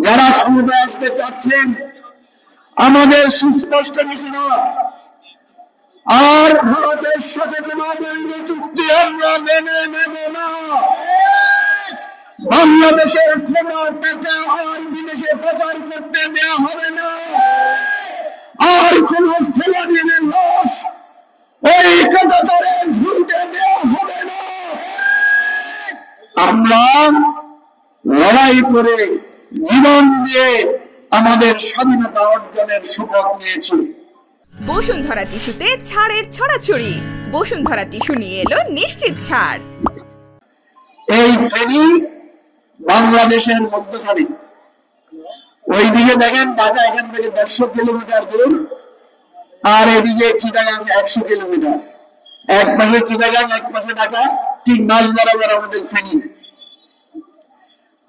যারা ক্ষমতায় আসতে চাচ্ছেন, আমাদের সুস্পষ্ট ঘোষণা, আর ভারতের সাথে কোনো বৈধ চুক্তি আমরা মেনে নেব না। বাংলাদেশের কোনো টাকা আর বিদেশে প্রচার করতে দেওয়া হবে না, আর কোন ফেলানির লাশ ওই কাঁটাতারে ঝুলতে দেওয়া হবে না। আমরা লড়াই করে জীবন দিয়ে আমাদের স্বাধীনতা অর্জনের শপথ নিয়েছি। বসুন্ধরা টিস্যুতে ছাড়ের ছড়াছড়ি। বসুন্ধরা টিস্যু নিয়ে এলো নিশ্চিত ছাড়। এই ফেনী বাংলাদেশের মধ্যখানে, ওইদিকে দেখেন ঢাকা এখান থেকে 150 কিলোমিটার দূর, আর এদিকে চিটাগাং 100 কিলোমিটার। এক পাশে চিটাগাং, এক পাশে ঢাকা, ঠিক মাঝ বরাবর আমাদের ফেনী।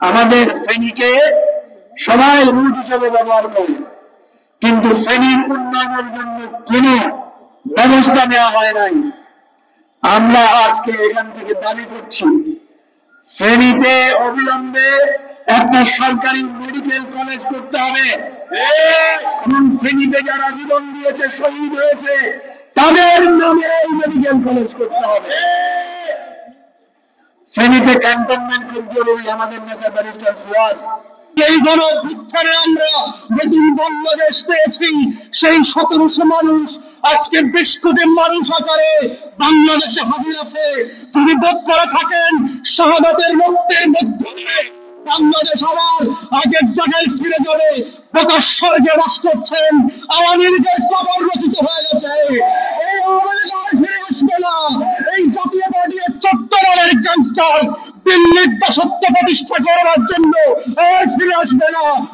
আমাদের ফেনীকে সবাই রুট হিসেবে ব্যবহার করে, কিন্তু ফেনীর উন্নয়নের জন্য কোন ব্যবস্থা নেওয়া হয় নাই। আমরা আজকে এখান থেকে দাবি করছি, ফেনীতে অবিলম্বে একটা সরকারি মেডিকেল কলেজ করতে হবে এবং ফেনীতে যারা জীবন দিয়েছে, শহীদ হয়েছে, তাদের নামে এই মেডিকেল কলেজ করতে হবে। ফেনীতে ক্যান্টনমেন্ট খুব জরুরি। আমাদের নেতা ব্যারিস্টার ফুয়াদ, এই গণঅভ্যুত্থানে আমরা নতুন বাংলাদেশ পেয়েছি, সেই 1700 মানুষ আজকে 20 কোটি মানুষ আকারে বাংলাদেশে হাজির আছে। যদি বোধ করে থাকেন শাহাদাতের রক্তের মাধ্যমে বাংলাদেশ আবার আগের জায়গায় ফিরে যাবে, প্রকাশ স্বর্গে বাস করছেন, আওয়ামী লীগের কবর রচিত হয়ে গেছে। এই আওয়ামী লীগ আর ফিরে আসবে না। এই জাতীয় পার্টির চট্টগ্রামের গ্যাংস্টার দিল্লির দাসত্ব প্রতিষ্ঠা করার জন্য আর ফিরে আসবে না।